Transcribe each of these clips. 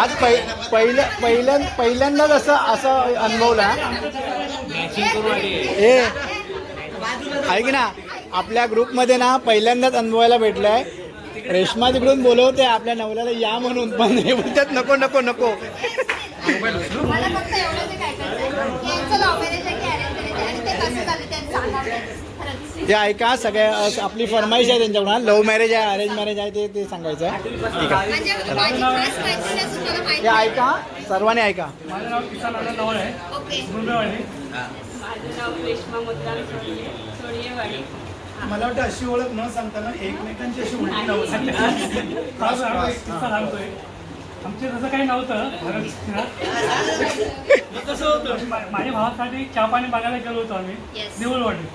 आज पहिल्यांदाच असं अनुभवला हे ऐक ना, आपल्या ग्रुपमध्ये ना पहिल्यांदाच अनुभवायला भेटलंय. रेश्मा तिकडून बोलवते आपल्या नवऱ्याला या म्हणून, पण हे बोलतात नको नको नको. मला फक्त एवढंच काय करायचं की यांचं लव्ह मॅरेज आहे की अरेंज मॅरेज आहे आणि ते कसं झालं त्यांनी सांगावं. खरंच ते ऐका, सगळ्या आपली फरमाईश आहे त्यांच्याकडून. लव्ह मॅरेज आहे अरेंज मॅरेज आहे ते सांगायचं आहे. ठीक आहे, म्हणजे माझी खास मैत्रीण असून मला माहिती हे ऐका, सर्वांनी ऐका. माझं नाव किसान आनंद नवळ आहे, ओके. गुंडवाडी. माझं नाव रेश्मा मुद्दाम सोळीवाडी. मला वाटतं अशी ओळख न सांगताना एकमेकांची अशी उलटी नावं सांगतात. किस्सा सांगतोय. आमचे तसं काही नव्हतं. कसं होतं, माझ्या भावासाठी चहा पाणी बघायला गेलो होतो आम्ही Yes. देऊळवाडी.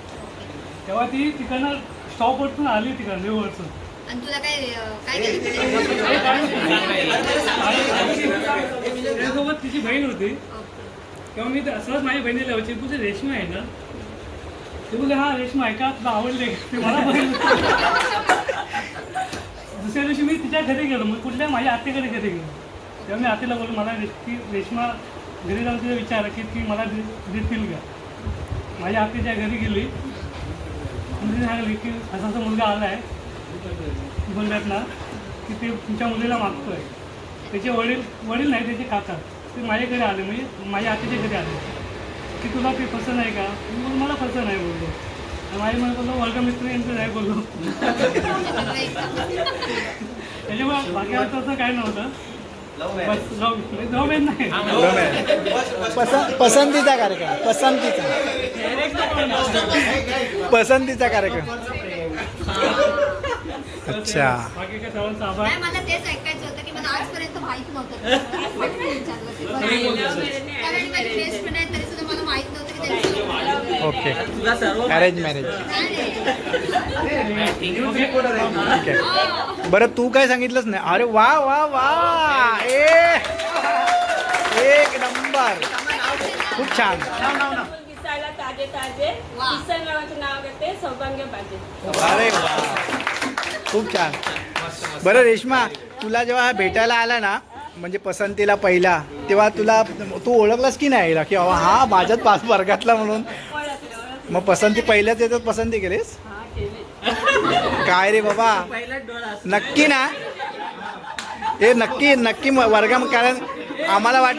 तेव्हा ती तिकडनं स्टॉपवरतून आली तिकडं देऊळवरचं. आणि तुला काय काय केलं त्यासोबत तिची बहीण होती. तेव्हा मी सहज माझ्या बहिणीला विचारले, तुझे रेश्मा आहे ना? ते बोलले हा रेश्मा आहे का, तुला आवडले? ते मला बहीण. दुसऱ्या दिवशी मी तिच्या घरी गेलो, मग कुठल्या माझ्या आत्याकडे घरी गेलो. तेव्हा मी आत्याला बोललो मला ती रेश्मा घरी जाऊन तिला विचारलं की ती मला देतील का. माझ्या आत्याच्या घरी गेली, तिने सांगितली की असा असा मुलगा आला आहे बोलल्यात ना की ते तुमच्या मुलीला मागतोय. त्याचे वडील नाही, त्याचे काका ते माझ्याकडे आले, म्हणजे माझ्या आत्याच्या घरी आले की तुला ते पसंत आहे का. मी बोललो मला पसंत नाही बोललो. माझी मला बोललो वर्गमित्र यांचं नाही बोललो. त्याच्यामुळे बाकी असं काही नव्हतं. बस लव्ह नाही. पसंतीचा कार्यक्रम, पसंतीचा कार्यक्रम. अच्छा, बाकी काय सर्वांचा आभार. नाही, मला तेच ऐकायचं होतं की मला आजपर्यंत माहित नव्हतं. म्हणून विचारलं ते. कारण माझी बेस्ट फ्रेंड आहे तरी सुद्धा मला माहित नव्हतं की त्यांचं love marriage आहे. ओके. Arrange marriage. ठीक आहे. बरं, तू काय सांगितलंच नाही. अरे वा वा वा, एक नंबर, खूप छान. दिसायला ताजे ताजे. वा. किसन नावाचं नाव घेते, सौभाग्य पाहिजे. अरे वा, खूप छान. बरं रेश्मा, तुला जेव्हा हा भेटायला आला ना, म्हणजे पसंतीला पहिला, तेव्हा तू ओळखलास की नाही की हा माझ्याच पाच वर्गातला म्हणून? मग पसंती पहिल्याच येतात पसंती केलीस? हा केले. काय रे बाबा, नक्की ना? हे नक्की नक्की वर्गा, कारण आम्हाला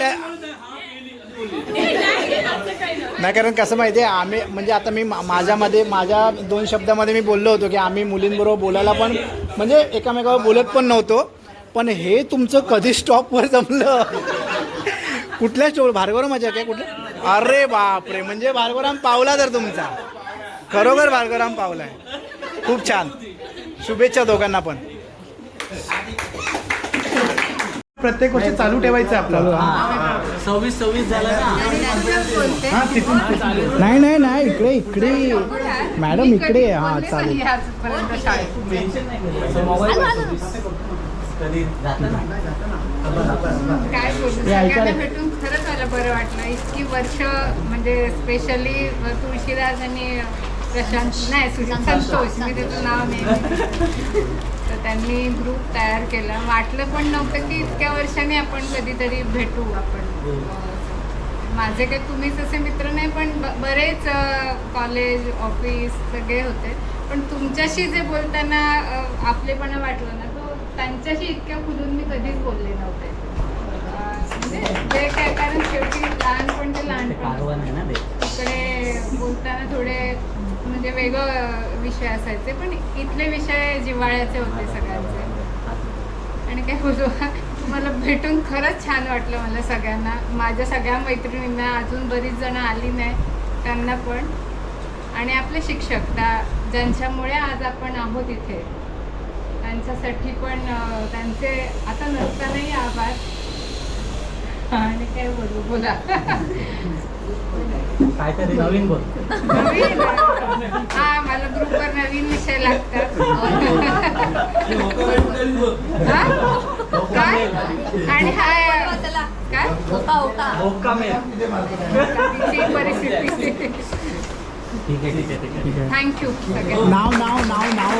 नाही, कारण कसं माहिती आहे, आम्ही म्हणजे आता मी माझ्या 2 शब्दामध्ये मी बोललो होतो की आम्ही मुलींबरोबर बोलायला पण म्हणजे एकामेकावर बोलत पण नव्हतो. पण हे तुमचं कधी स्टॉपवर जमलं? कुठल्या स्टॉप? भार्गवराम माझ्या काय कुठल्या? अरे बापरे, म्हणजे भार्गवराम पावला तर तुमचा, खरोखर भार्गवराम पावलाय. खूप छान, शुभेच्छा दोघांना पण. प्रत्येक वर्षी चालू ठेवायचं आपल्याला. 26 झालं ना. हा, तिथून नाही, इकडे मॅडम, इकडे. हा चालेल. कधी जातं ना. काय बोलू, सगळ्यांना भेटून खरंच मला बरं वाटलं. इतकी वर्ष म्हणजे स्पेशली तुळशीदास आणि प्रशांत नाही संतोष, मी त्याचं नाव नाही, तर त्यांनी ग्रुप तयार केला. वाटलं पण नव्हतं की इतक्या वर्षांनी आपण कधीतरी भेटू. आपण माझे काही तुम्हीच असे मित्र नाही, पण बरेच कॉलेज ऑफिस सगळे होते. पण तुमच्याशी जे बोलताना आपलेपणा वाटलं ना, तो त्यांच्याशी इतक्या खुलून मी कधीच बोलले नव्हते. म्हणजे जे काय, कारण शेवटी लहानपण ते लहानपण, इकडे बोलताना थोडे म्हणजे वेगळं विषय असायचे, पण इथले विषय जिव्हाळ्याचे होते सगळ्यांचे. आणि काय बोलू, मला भेटून खरंच छान वाटलं. मला सगळ्यांना, माझ्या सगळ्या मैत्रिणींना, अजून बरीच जणं आली नाही त्यांना पण, आणि आपले शिक्षक ज्यांच्यामुळे आज आपण आहोत इथे, त्यांच्यासाठी पण त्यांचे आता नसतानाही आभार. आणि काय बोलू, बोला. काहीतरी नवीन बोल. नवीन, हा, मला ग्रुपवर नवीन विषय लागतात. काय आणि हा काय होका तिची परिस्थिती. ठीक आहे ठीक आहे ठीक आहे. थँक्यू सगळ्यांना. नाव नाव नाव नाव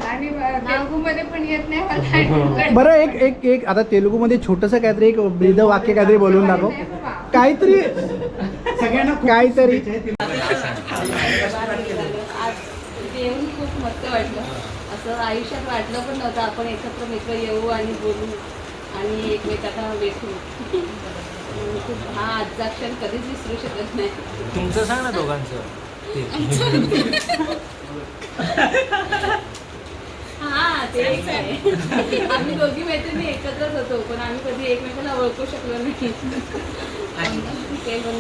आणि तेलुगूमध्ये पण येत नाही मला. बरं एक एक एक आता तेलुगूमध्ये छोटंसं काहीतरी एक ब्रीद वाक्य काहीतरी बोलून दाखव काहीतरी सगळ्यांना खूप काहीतरी आज येऊन खूप मस्त वाटलं. असं आयुष्यात वाटलं पण नव्हतं आपण एकत्र मित्र येऊ आणि बोलू आणि एकमेकांना भेटू. खूप हा आजचा क्षण कधीच विसरू शकत नाही. तुमचं सांग ना दोघांचं हा ते एक आहे. आम्ही दोघी मैत्रिणी एकत्रच होतो पण आम्ही कधी एकमेकांना ओळखू शकलो नाही. ते पण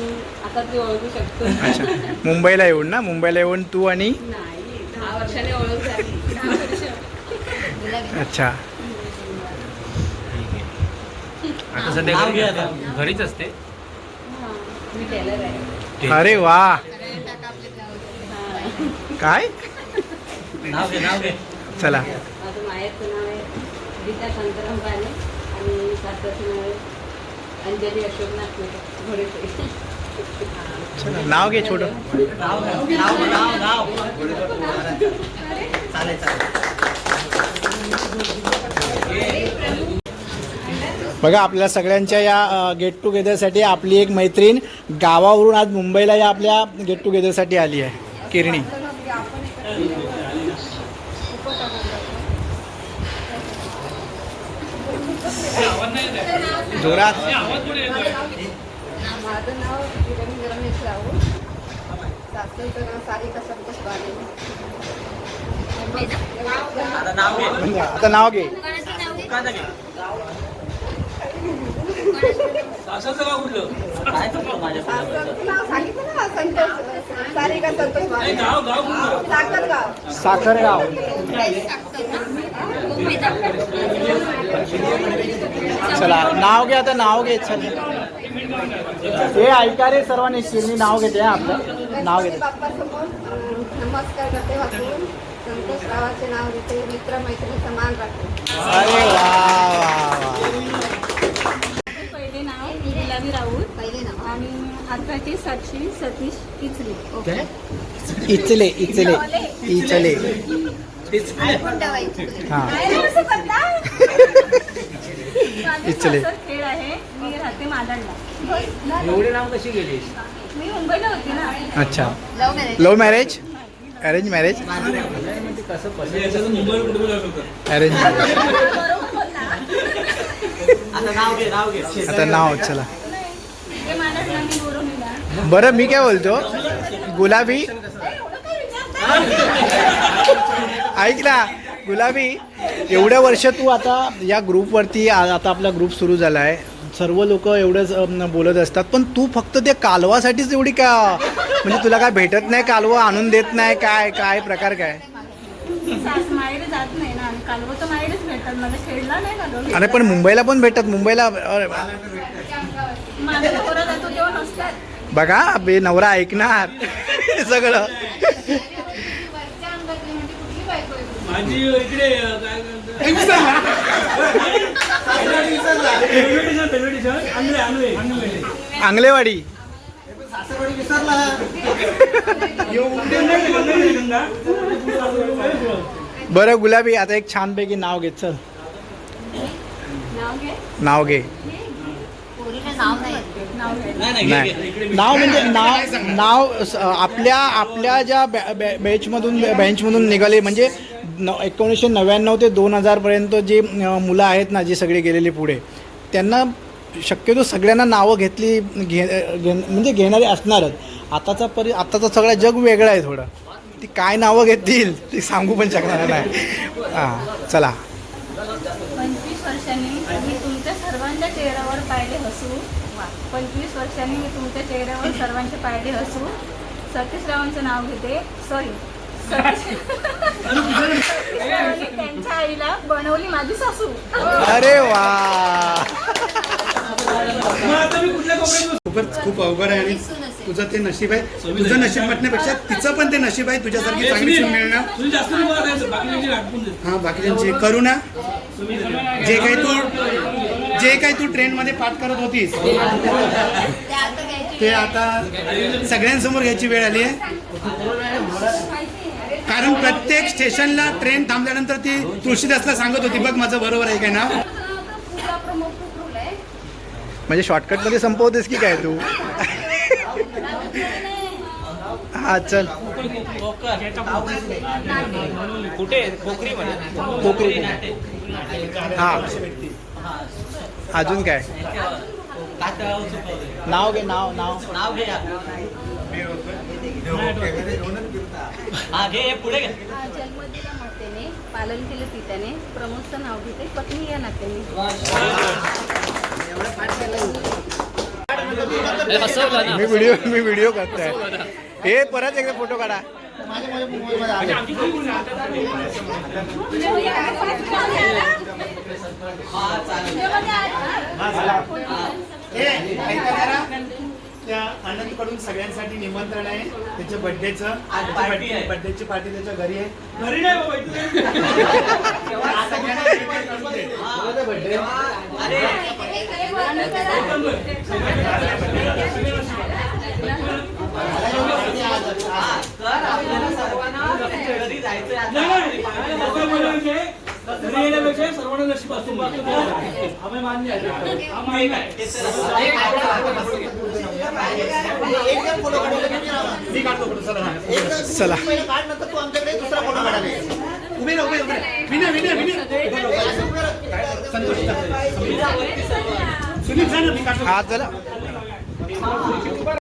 आता ते ओळखू शकतो. अच्छा मुंबईला येऊन ना मुंबईला येऊन तू आणि नाही 10 वर्षाने ओळख झाली. 10 वर्ष. अच्छा आता सध्या नाव घरी घे असते. आता. घरीच असते. हा, मी टेलर आहे. अरे वा हा. काय नाव घे नाव घे. चला माझं माहेरचं नाव आहे गीता शांताराम पाने आणि सासऱ्याचं नाव आहे अंजली अशोकनाथ घोडेश्वरी. चला नाव घे छोटं नाव नाव नाव नाव चालेल चालेल. बघा आपल्या सगळ्यांच्या या गेट टुगेदरसाठी आपली एक मैत्रीण गावावरून आज मुंबईला या आपल्या गेट टुगेदरसाठी आली आहे किरणी. जोरात माझं नाव किरण रमेश राऊत. सासूचं नाव सारिका संतोष बाले. आता नाव घे. आता नाव घे दुकानाचं घे. सासरचं गाव कुठलं? काय चुकलं माझ्या सासूचं नाव सांगितलं ना संतोष सारिका संतोष बाले. गाव गाव कुठलं? साखरगाव. साखरगाव. चला नाव घे आता नाव घे चल हे ऐका रे सर्वांनी शिरणी नाव घेते हा आपलं नाव घेते. बाप्पासमोर नमस्कार करते वाचून संतोष रावाचे नाव घेते. मित्र मैत्रिणीचा मान राखते. अरे वा वा पहिले नाव गुलाबी राऊत पहिले नाव आणि आताची साक्षी सतीश किचले. ओके. इचले इचले इचले आयफोन ठेवायची. हा इचले. माझं खेळ आहे. मी राहते मादळला. एवढे नाव कशी गेली? मी मुंबईला होती ना. अच्छा love marriage. Love marriage arrange marriage कसं पसंत? Arrange marriage. आता नाव घे नाव घे. आता नाव चला ते मादळला मी बोरवलीला. बरं मी काय बोलतो गुलाबी ऐक ना गुलाबी एवढ्या वर्ष तू आता या ग्रुपवरती आता आपला ग्रुप सुरू झाला आहे सर्व लोक एवढंच बोलत असतात पण तू फक्त त्या कालवासाठीच एवढी का म्हणजे तुला काय भेटत नाही कालवा आणून देत नाही काय काय प्रकार काय सास माहेरी जात नाही ना आणि कालवं तर माहेरीच भेटतात. मला खेळला नाही कालवं. आणि पण मुंबईला पण भेटतात मुंबईला माझ्या नवरा जातो तेव्हा नसतात. बघा बे नवरा ऐकणार सगळं माझी इकडे आंगलेवाडी. बरं गुलाबी आता एक छानपैकी नाव घे चल नाव घे. नाव घे पोरीला नाव नाही. नाव घे. नाही नाव म्हणजे आपल्या आपल्या ज्या बेंचमधून निघाले म्हणजे 1999 ते 2000 पर्यंत जे मुलं आहेत ना जी सगळी गेलेली पुढे त्यांना शक्यतो सगळ्यांना नावं घेतली म्हणजे घेणारे असणारच. आताचं सगळं जग वेगळं आहे थोडं ती काय नावं घेतील ती सांगू पण शकणार नाही. हां चला 25 वर्षांनी मी तुमच्या सर्वांच्या चेहऱ्यावर पाहिले हसू. 25 वर्षांनी मी तुमच्या चेहऱ्यावर सर्वांचे पाहिले हसू. सतीश रावांचं नाव घेते. सॉरी त्यांच्या आईला बनवली माझी सासू. अरे वा खूप अवघड आहे आणि तुझं ते नशीब आहे. तुझं नशीब म्हटण्यापेक्षा तिचं पण ते नशीब आहे तुझ्यासारखी चांगली सून मिळणं. हा बाकीच्यांची करुणा जे काही तू ट्रेन मध्ये पाठ करत होतीस ते आता घ्यायचे ते आता सगळ्यांसमोर घ्यायची वेळ आली आहे, कारण प्रत्येक स्टेशनला ट्रेन थांबल्यानंतर ती तुळशीदासला सांगत होती, बघ माझं बरोबर आहे काय ना. म्हणजे शॉर्टकटमध्ये संपवतेस की काय तू? हा चल. कुठे कोकणीमध्ये कोकणी. हा अजून काय नाव घे, नाव नाव नाव घे हा घे पुढे घे. जन्म दिला मातेने, पालन केलं पित्याने, प्रमोदचं नाव घेते पत्नी या नात्याने. मी व्हिडिओ करतोय. हे परत एकदा फोटो काढा. त्या आनंदकडून सगळ्यांसाठी निमंत्रण आहे त्याच्या बर्थडेचं. बर्थडेची पार्टी त्याच्या घरी आहे. घरी नाही घरी जायचं घरी येण्यापेक्षा सर्वांना नशीब असतो. आम्ही मान्य आहे. चला सुनील हा चला.